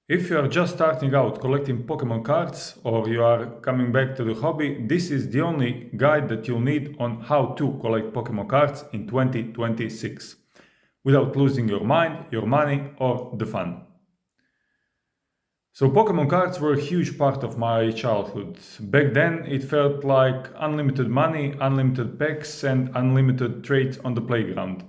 If you are just starting out collecting Pokemon cards or you are coming back to the hobby, this is the only guide that you'll need on how to collect Pokemon cards in 2026 without losing your mind, your money or the fun. So Pokemon cards were a huge part of my childhood. Back then it felt like unlimited money, unlimited packs and unlimited trades on the playground.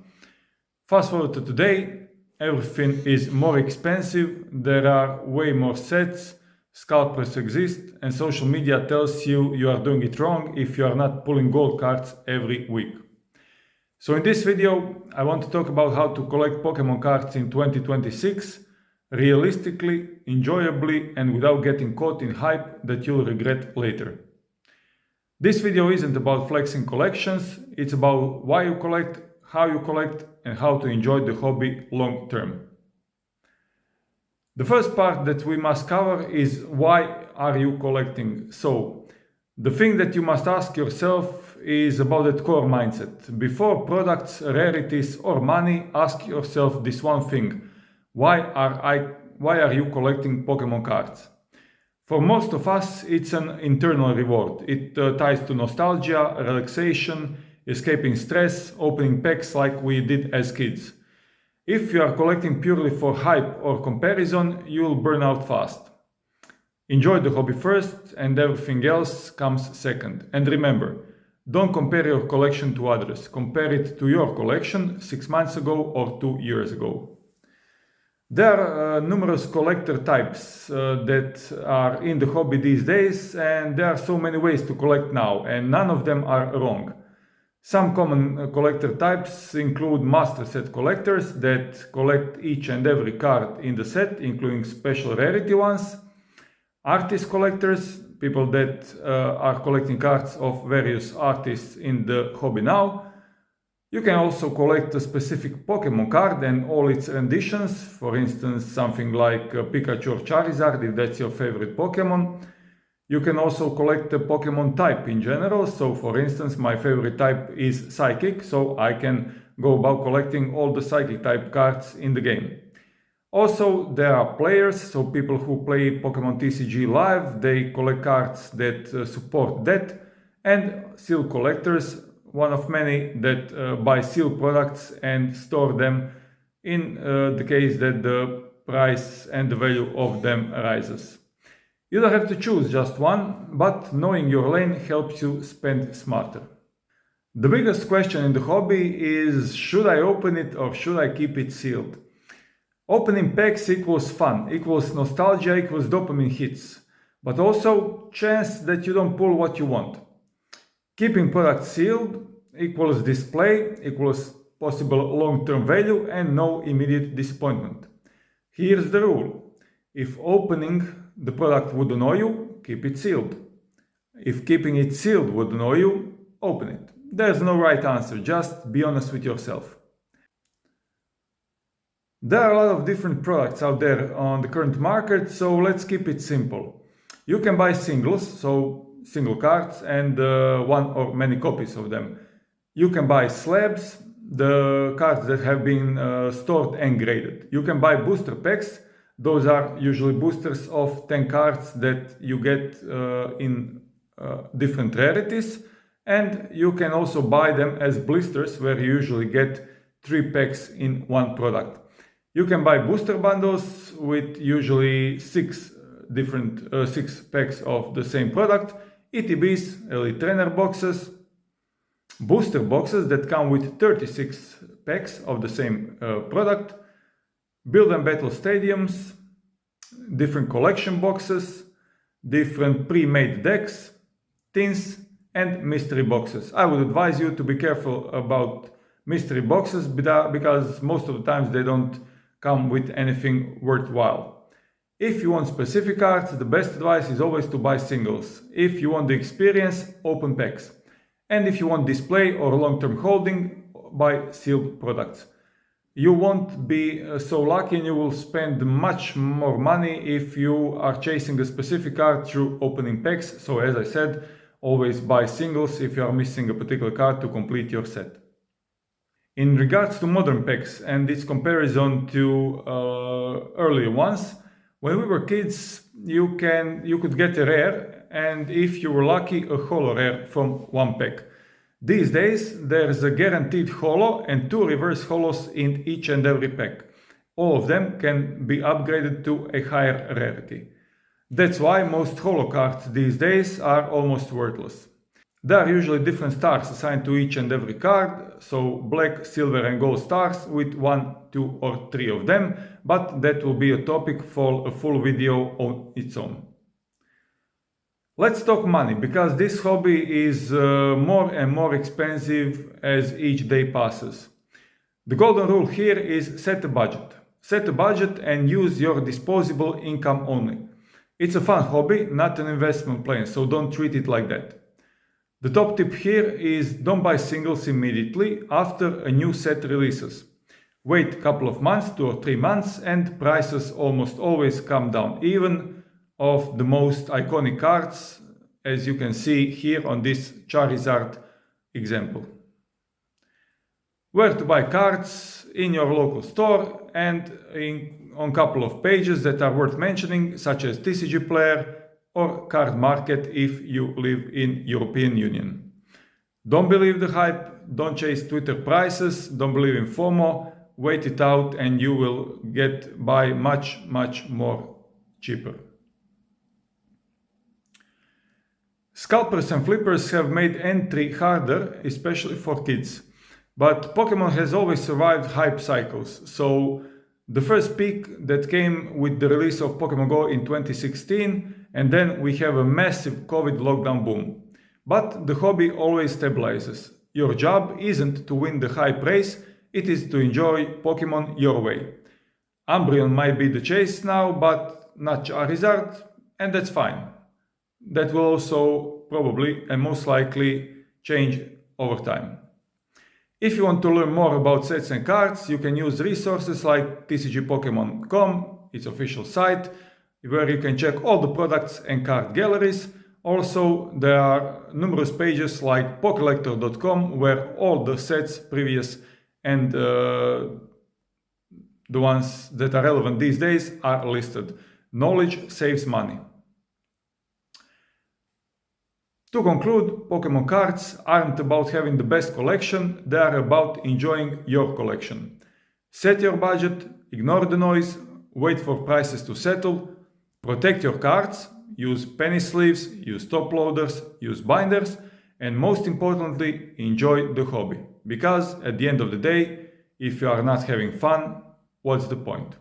Fast forward to today, everything is more expensive, there are way more sets, scalpers exist, and social media tells you you are doing it wrong if you are not pulling gold cards every week. So in this video, I want to talk about how to collect Pokemon cards in 2026 realistically, enjoyably, and without getting caught in hype that you'll regret later. This video isn't about flexing collections, it's about why you collect, how you collect, and how to enjoy the hobby long term. The first part that we must cover is why are you collecting? So, the thing that you must ask yourself is about that core mindset. Before products, rarities, or money, ask yourself this one thing. Why are you collecting Pokemon cards? For most of us, it's an internal reward. It ties to nostalgia, relaxation, escaping stress, opening packs like we did as kids. If you are collecting purely for hype or comparison, you'll burn out fast. Enjoy the hobby first and everything else comes second. And remember, don't compare your collection to others. Compare it to your collection 6 months ago or 2 years ago. There are numerous collector types that are in the hobby these days, and there are so many ways to collect now, and none of them are wrong. Some common collector types include master set collectors that collect each and every card in the set, including special rarity ones. Artist collectors, people that are collecting cards of various artists in the hobby now. You can also collect a specific Pokemon card and all its renditions, for instance something like Pikachu or Charizard if that's your favorite Pokemon. You can also collect the Pokemon type in general, so for instance my favorite type is Psychic, so I can go about collecting all the Psychic type cards in the game. Also there are players, so people who play Pokemon TCG live, they collect cards that support that, and seal collectors, one of many that buy sealed products and store them in the case that the price and the value of them rises. You don't have to choose just one, but knowing your lane helps you spend smarter. The biggest question in the hobby is, should I open it or should I keep it sealed? Opening packs equals fun, equals nostalgia, equals dopamine hits, but also chance that you don't pull what you want. Keeping products sealed equals display, equals possible long-term value and no immediate disappointment. Here's the rule. If opening the product would annoy you, keep it sealed. If keeping it sealed would annoy you, open it. There's no right answer, just be honest with yourself. There are a lot of different products out there on the current market, so let's keep it simple. You can buy singles, so single cards, and one or many copies of them. You can buy slabs, the cards that have been stored and graded. You can buy booster packs, those are usually boosters of 10 cards that you get in different rarities, and you can also buy them as blisters where you usually get 3 packs in one product. You can buy booster bundles with usually 6 packs of the same product, ETBs, Elite Trainer boxes, booster boxes that come with 36 packs of the same product, build and battle stadiums, different collection boxes, different pre-made decks, tins, and mystery boxes. I would advise you to be careful about mystery boxes because most of the times they don't come with anything worthwhile. If you want specific cards, the best advice is always to buy singles. If you want the experience, open packs. And if you want display or long-term holding, buy sealed products. You won't be so lucky and you will spend much more money if you are chasing a specific card through opening packs. So as I said, always buy singles if you are missing a particular card to complete your set. In regards to modern packs and its comparison to earlier ones, When we were kids, you could get a rare, and if you were lucky, a holo rare from one pack. These days, there's a guaranteed holo and 2 reverse holos in each and every pack. All of them can be upgraded to a higher rarity. That's why most holo cards these days are almost worthless. There are usually different stars assigned to each and every card, so black, silver and gold stars with 1, 2 or 3 of them, but that will be a topic for a full video on its own. Let's talk money, because this hobby is more and more expensive as each day passes. The golden rule here is set a budget. Set a budget and use your disposable income only. It's a fun hobby, not an investment plan, so don't treat it like that. The top tip here is don't buy singles immediately after a new set releases. Wait a couple of months, 2 or 3 months, and prices almost always come down, even of the most iconic cards, as you can see here on this Charizard example. Where to buy cards? In your local store and on a couple of pages that are worth mentioning, such as TCG Player or Card Market if you live in European Union. Don't believe the hype, don't chase Twitter prices, don't believe in FOMO, wait it out and you will get by much more cheaper. Scalpers and flippers have made entry harder, especially for kids. But Pokémon has always survived hype cycles, so the first peak that came with the release of Pokémon Go in 2016, and then we have a massive COVID lockdown boom. But the hobby always stabilizes. Your job isn't to win the hype race, it is to enjoy Pokémon your way. Umbreon might be the chase now, but not Charizard, and that's fine. That will also probably and most likely change over time. If you want to learn more about sets and cards, you can use resources like tcgpokemon.com, its official site, where you can check all the products and card galleries. Also, there are numerous pages like pokelector.com where all the sets, previous and the ones that are relevant these days, are listed. Knowledge saves money. To conclude, Pokémon cards aren't about having the best collection, they are about enjoying your collection. Set your budget, ignore the noise, wait for prices to settle, protect your cards, use penny sleeves, use top loaders, use binders, and most importantly, enjoy the hobby. Because at the end of the day, if you are not having fun, what's the point?